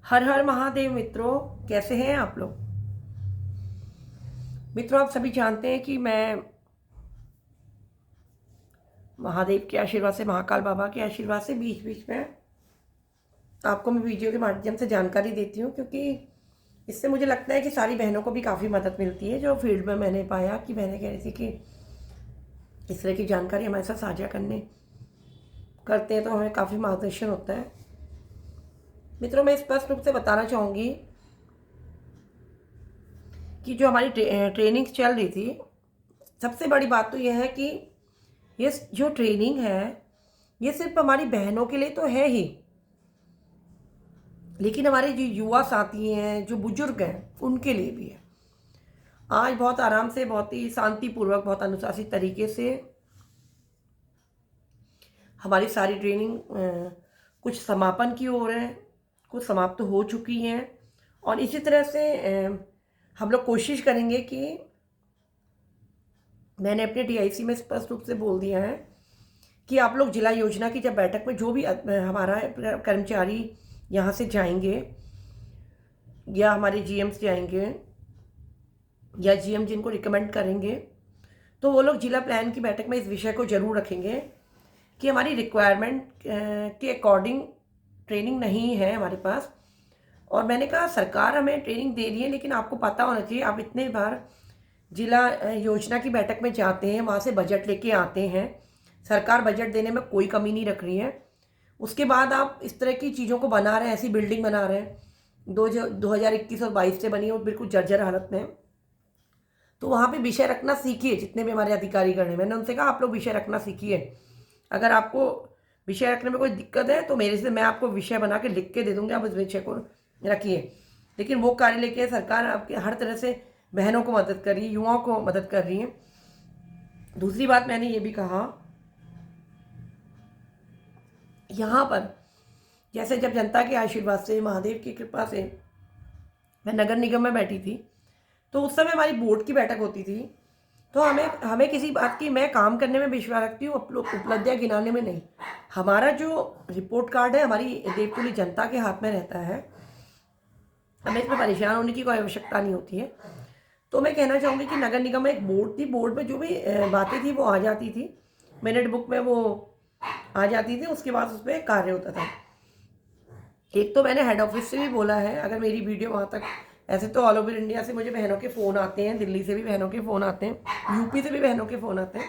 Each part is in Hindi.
हर हर महादेव मित्रों, कैसे हैं आप लोग। मित्रों, आप सभी जानते हैं कि मैं महादेव के आशीर्वाद से, महाकाल बाबा के आशीर्वाद से बीच बीच में आपको मैं वीडियो के माध्यम से जानकारी देती हूँ, क्योंकि इससे मुझे लगता है कि सारी बहनों को भी काफ़ी मदद मिलती है। जो फील्ड में मैंने पाया कि बहनें कह रही थी कि इस तरह की जानकारी हमारे साथ साझा करते हैं तो हमें काफ़ी मार्गदर्शन होता है। मित्रों, मैं स्पष्ट रूप से बताना चाहूँगी कि जो हमारी ट्रेनिंग चल रही थी, सबसे बड़ी बात तो यह है कि ये जो ट्रेनिंग है ये सिर्फ हमारी बहनों के लिए तो है ही, लेकिन हमारे जो युवा साथी हैं, जो बुजुर्ग हैं, उनके लिए भी है। आज बहुत आराम से, बहुत ही शांतिपूर्वक, बहुत अनुशासित तरीके से हमारी सारी ट्रेनिंग कुछ समापन की ओर है, कुछ समाप्त हो चुकी हैं। और इसी तरह से हम लोग कोशिश करेंगे कि मैंने अपने टीआईसी में स्पष्ट रूप से बोल दिया है कि आप लोग जिला योजना की जब बैठक में जो भी हमारा कर्मचारी यहाँ से जाएंगे या हमारे जीएम्स जाएंगे या जीएम जिनको रिकमेंड करेंगे, तो वो लोग जिला प्लान की बैठक में इस विषय को जरूर रखेंगे कि हमारी रिक्वायरमेंट के अकॉर्डिंग ट्रेनिंग नहीं है हमारे पास। और मैंने कहा सरकार हमें ट्रेनिंग दे रही है, लेकिन आपको पता होना चाहिए, आप इतने बार जिला योजना की बैठक में जाते हैं, वहाँ से बजट लेके आते हैं, सरकार बजट देने में कोई कमी नहीं रख रही है। उसके बाद आप इस तरह की चीज़ों को बना रहे हैं, ऐसी बिल्डिंग बना रहे हैं 2021 और 22 से बनी है, वो बिल्कुल जर्जर हालत में है। तो वहाँ पे विषय रखना सीखिए। जितने भी हमारे अधिकारी गण हैं, मैंने उनसे कहा आप लोग विषय रखना सीखिए। अगर आपको विषय रखने में कोई दिक्कत है तो मेरे से मैं आपको विषय बना के लिख के दे दूँगी, आप उस विषय को रखिए। लेकिन वो कार्य लेके सरकार आपके हर तरह से बहनों को मदद कर रही है, युवाओं को मदद कर रही है। दूसरी बात मैंने ये भी कहा, यहाँ पर जैसे जब जनता के आशीर्वाद से, महादेव की कृपा से मैं नगर निगम में बैठी थी, तो उस समय हमारी बोर्ड की बैठक होती थी। तो हमें हमें किसी बात की, मैं काम करने में विश्वास रखती हूँ, उपलब्धियाँ गिनाने में नहीं। हमारा जो रिपोर्ट कार्ड है हमारी देवतुल्य जनता के हाथ में रहता है, हमें इसमें परेशान होने की कोई आवश्यकता नहीं होती है। तो मैं कहना चाहूँगी कि नगर निगम में एक बोर्ड थी, बोर्ड में जो भी बातें थी वो आ जाती थी, मिनट बुक में वो आ जाती थी, उसके बाद उस पर कार्य होता था। एक तो मैंने हेड ऑफिस से भी बोला है, अगर मेरी वीडियो वहाँ तक, ऐसे तो ऑल ओवर इंडिया से मुझे बहनों के फ़ोन आते हैं, दिल्ली से भी बहनों के फ़ोन आते हैं, यूपी से भी बहनों के फ़ोन आते हैं।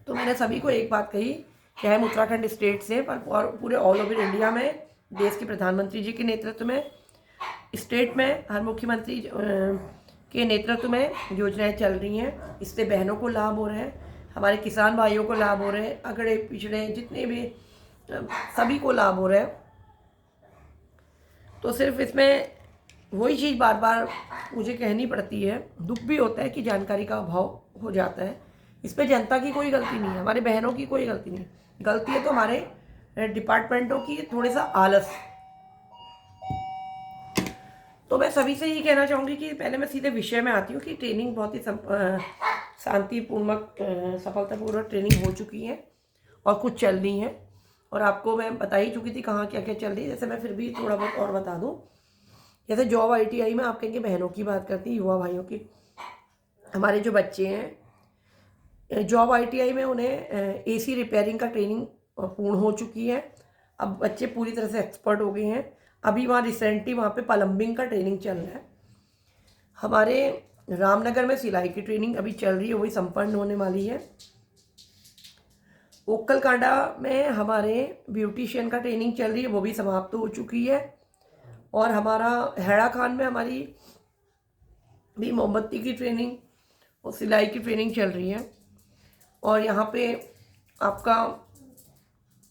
तो मैंने सभी को एक बात कही, चाहे हम उत्तराखंड स्टेट से, पर पूरे ऑल ओवर इंडिया में देश के प्रधानमंत्री जी के नेतृत्व में, स्टेट में हर मुख्यमंत्री के नेतृत्व में योजनाएं चल रही हैं। इससे बहनों को लाभ हो रहे हैं, हमारे किसान भाइयों को लाभ हो रहे हैं, अगड़े पिछड़े जितने भी सभी को लाभ हो रहा है। तो सिर्फ इसमें वही चीज़ बार बार मुझे कहनी पड़ती है, दुख भी होता है कि जानकारी का अभाव हो जाता है। इस पर जनता की कोई गलती नहीं है, हमारे बहनों की कोई गलती नहीं, गलती है तो हमारे डिपार्टमेंटों की थोड़ा सा आलस। तो मैं सभी से यही कहना चाहूँगी कि पहले मैं सीधे विषय में आती हूँ कि ट्रेनिंग बहुत ही शांतिपूर्वक, सफलतापूर्वक ट्रेनिंग हो चुकी है और कुछ चल रही है। और आपको मैं बता ही चुकी थी कहाँ क्या क्या चल रही है। जैसे मैं फिर भी थोड़ा बहुत और बता दूँ, जैसे जॉब आईटीआई में आप कहेंगे बहनों की बात करती, युवा भाइयों की, हमारे जो बच्चे हैं जॉब आईटीआई में, उन्हें एसी रिपेयरिंग का ट्रेनिंग पूर्ण हो चुकी है। अब बच्चे पूरी तरह से एक्सपर्ट हो गए हैं। अभी वहाँ रिसेंटली वहाँ पे प्लम्बिंग का ट्रेनिंग चल रहा है। हमारे रामनगर में सिलाई की ट्रेनिंग अभी चल रही है, वही संपन्न होने वाली है। ओक्कल कांडा में हमारे ब्यूटिशियन का ट्रेनिंग चल रही है, वो भी समाप्त हो चुकी है। और हमारा हैड़ा खान में हमारी भी मोमबत्ती की ट्रेनिंग और सिलाई की ट्रेनिंग चल रही है। और यहाँ पे आपका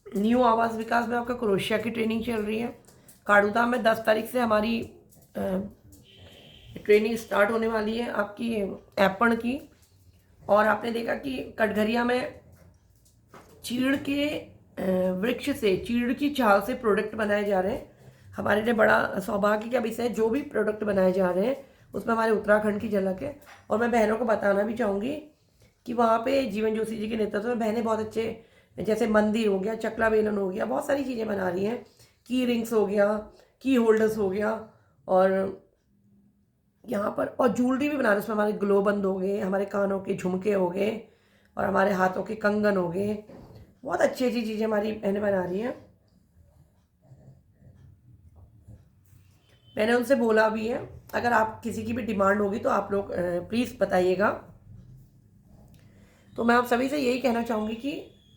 न्यू आवास विकास में आपका क्रोशिया की ट्रेनिंग चल रही है। काड़ूधाम में 10 तारीख से हमारी ट्रेनिंग स्टार्ट होने वाली है आपकी ऐपण की। और आपने देखा कि कटघरिया में चीड़ के वृक्ष से, चीड़ की छाल से प्रोडक्ट बनाए जा रहे हैं। हमारे लिए बड़ा सौभाग्य का विषय है, जो भी प्रोडक्ट बनाए जा रहे हैं उसमें हमारे उत्तराखंड की झलक है। और मैं बहनों को बताना भी चाहूँगी कि वहाँ पे जीवन जोशी जी के नेतृत्व में बहनें बहुत अच्छे, जैसे मंदिर हो गया, चकला बेलन हो गया, बहुत सारी चीज़ें बना रही हैं। की रिंग्स हो गया, की होल्डर्स हो गया, और यहाँ पर और ज्वेलरी भी बनारस में हमारे ग्लोबंद हो गए, हमारे कानों के झुमके हो गए, और हमारे हाथों के कंगन हो गए। बहुत अच्छी अच्छी चीज़ें हमारी बहनें बना रही हैं। मैंने उनसे बोला भी है, अगर आप किसी की भी डिमांड होगी तो आप लोग प्लीज़ बताइएगा। तो मैं आप सभी से यही कहना चाहूँगी कि